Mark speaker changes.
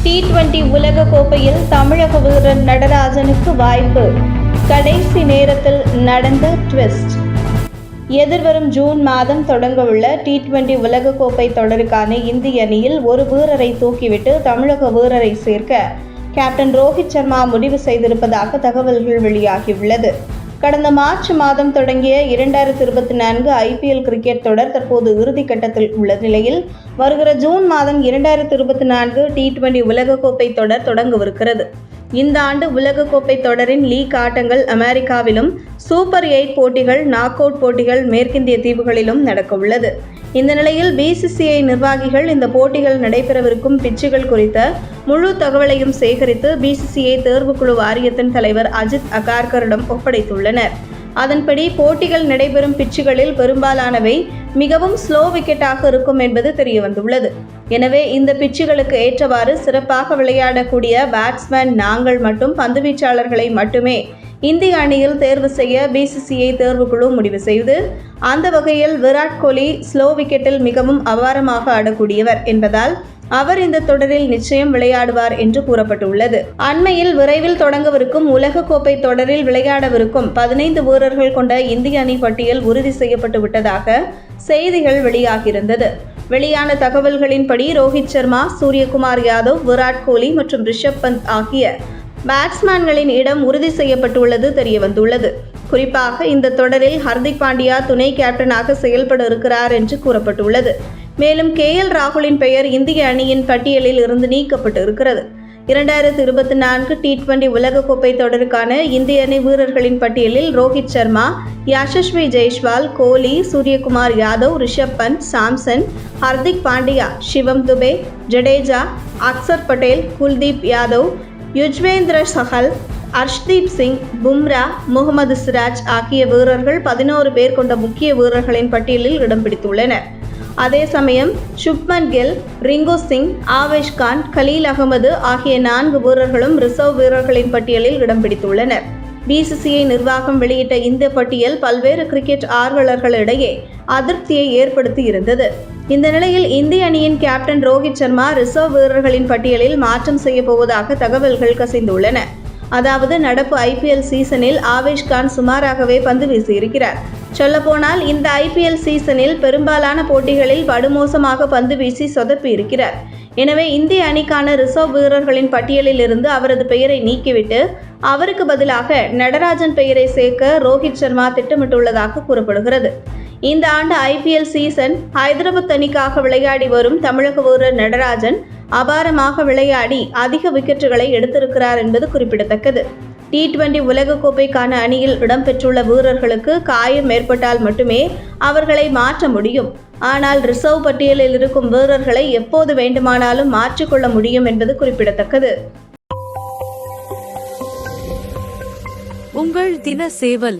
Speaker 1: T20 உலக கோப்பையில் தமிழக வீரர் நடராஜனுக்கு வாய்ப்பு. கடைசி நேரத்தில் நடந்த ட்விஸ்ட். எதிர்வரும் ஜூன் மாதம் தொடங்கவுள்ள T20 உலக கோப்பை தொடருக்கான இந்திய அணியில் ஒரு வீரரை தூக்கிவிட்டு தமிழக வீரரை சேர்க்க கேப்டன் ரோஹித் சர்மா முடிவு செய்திருப்பதாக தகவல்கள் வெளியாகியுள்ளது. கடந்த மார்ச் மாதம் தொடங்கிய 2024 IPL கிரிக்கெட் தொடர் தற்போது இறுதிக்கட்டத்தில் உள்ள நிலையில் வருகிற ஜூன் மாதம் 2024 T20 உலகக்கோப்பை தொடர் தொடங்கவிருக்கிறது. இந்த ஆண்டு உலகக்கோப்பை தொடரின் லீக் ஆட்டங்கள் அமெரிக்காவிலும், சூப்பர் 8 போட்டிகள், நாக் அவுட் போட்டிகள் மேற்கிந்திய தீவுகளிலும் நடக்கவுள்ளது. இந்த நிலையில் BCCI நிர்வாகிகள் இந்த போட்டிகள் நடைபெறவிருக்கும் பிட்சுகள் குறித்த முழு தகவலையும் சேகரித்து BCCI தேர்வுக்குழு வாரியத்தின் தலைவர் அஜித் அகார்கரிடம் ஒப்படைத்துள்ளனர். அதன்படி போட்டிகள் நடைபெறும் பிட்சுகளில் பெரும்பாலானவை மிகவும் ஸ்லோ விக்கெட்டாக இருக்கும் என்பது தெரியவந்துள்ளது. எனவே இந்த பிட்சுகளுக்கு ஏற்றவாறு சிறப்பாக விளையாடக்கூடிய பேட்ஸ்மேன் நாங்கள் மட்டும் பந்துவீச்சாளர்களை மட்டுமே இந்திய அணியில் தேர்வு செய்ய BCCI தேர்வுக்குழு முடிவு செய்து, அந்த வகையில் விராட் கோலி ஸ்லோ விக்கெட்டில் மிகவும் அபாரமாக ஆடக்கூடியவர் என்பதால் அவர் இந்த தொடரில் நிச்சயம் விளையாடுவார் என்று கூறப்பட்டுள்ளது. அண்மையில் விரைவில் தொடங்கவிருக்கும் உலகக்கோப்பை தொடரில் விளையாடவிருக்கும் 15 வீரர்கள் கொண்ட இந்திய அணி பட்டியல் உறுதி செய்யப்பட்டு விட்டதாக செய்திகள் வெளியாகியிருந்தது. வெளியான தகவல்களின்படி ரோஹித் சர்மா, சூரியகுமார் யாதவ், விராட் கோலி மற்றும் ரிஷப் பந்த் ஆகிய பேட்ஸ்மேன்களின் இடம் உறுதி செய்யப்பட்டுள்ளது தெரியவந்துள்ளது. குறிப்பாக இந்த தொடரில் ஹர்திக் பாண்டியா துணை கேப்டனாக செயல்பட இருக்கிறார் என்று கூறப்பட்டுள்ளது. மேலும் KL ராகுலின் பெயர் இந்திய அணியின் பட்டியலில் இருந்து நீக்கப்பட்டு இருக்கிறது. 2024 T20 உலகக்கோப்பை தொடருக்கான இந்திய அணி வீரர்களின் பட்டியலில் ரோஹித் சர்மா, யசஸ்வி ஜெய்ஸ்வால், கோலி, சூரியகுமார் யாதவ், ரிஷப் பந்த், சாம்சன், ஹர்திக் பாண்டியா, சிவம் துபே, ஜடேஜா, அக்சர் பட்டேல், குல்தீப் யாதவ், யுஜ்வேந்திர சஹல், அர்ஷ்தீப் சிங், பும்ரா, முகமது சிராஜ் ஆகிய வீரர்கள் 11 பேர் கொண்ட முக்கிய வீரர்களின் பட்டியலில் இடம் பிடித்துள்ளனர். அதே சமயம் சுப்மன் கில், ரிங்கு சிங், ஆவேஷ் கான், கலீல் அகமது ஆகிய 4 வீரர்களும் ரிசர்வ் வீரர்களின் பட்டியலில் இடம் பிடித்துள்ளனர். BCCI நிர்வாகம் வெளியிட்ட இந்த பட்டியல் பல்வேறு கிரிக்கெட் ஆர்வலர்களிடையே அதிருப்தியை ஏற்படுத்தி இருந்தது. இந்த நிலையில் இந்திய அணியின் கேப்டன் ரோஹித் சர்மா ரிசர்வ் வீரர்களின் பட்டியலில் மாற்றம் செய்ய போவதாக தகவல்கள் கசிந்துள்ளன. அதாவது நடப்பு IPL சீசனில் ஆவேஷ் கான் சுமாராகவே பந்து வீசியிருக்கிறார். சொல்லப்போனால் இந்த IPL சீசனில் பெரும்பாலான போட்டிகளில் படுமோசமாக பந்து வீசி சொதப்பி இருக்கிறார். எனவே இந்திய அணிக்கான ரிசர்வ் வீரர்களின் பட்டியலில் இருந்து அவரது பெயரை நீக்கிவிட்டு அவருக்கு பதிலாக நடராஜன் பெயரை சேர்க்க ரோஹித் சர்மா திட்டமிட்டுள்ளதாக கூறப்படுகிறது. இந்த ஆண்டு IPL சீசன் ஹைதராபாத் அணிக்காக விளையாடி வரும் தமிழக வீரர் நடராஜன் அபாரமாக விளையாடி அதிக விக்கெட்டுகளை எடுத்திருக்கிறார் என்பது குறிப்பிடத்தக்கது. T20 உலகக்கோப்பைக்கான அணியில் இடம்பெற்றுள்ள வீரர்களுக்கு காயம் ஏற்பட்டால் மட்டுமே அவர்களை மாற்ற முடியும். ஆனால் ரிசர்வ் பட்டியலில் இருக்கும் வீரர்களை எப்போது வேண்டுமானாலும் மாற்றிக்கொள்ள முடியும் என்பது குறிப்பிடத்தக்கது.
Speaker 2: உங்கள் தின சேவல்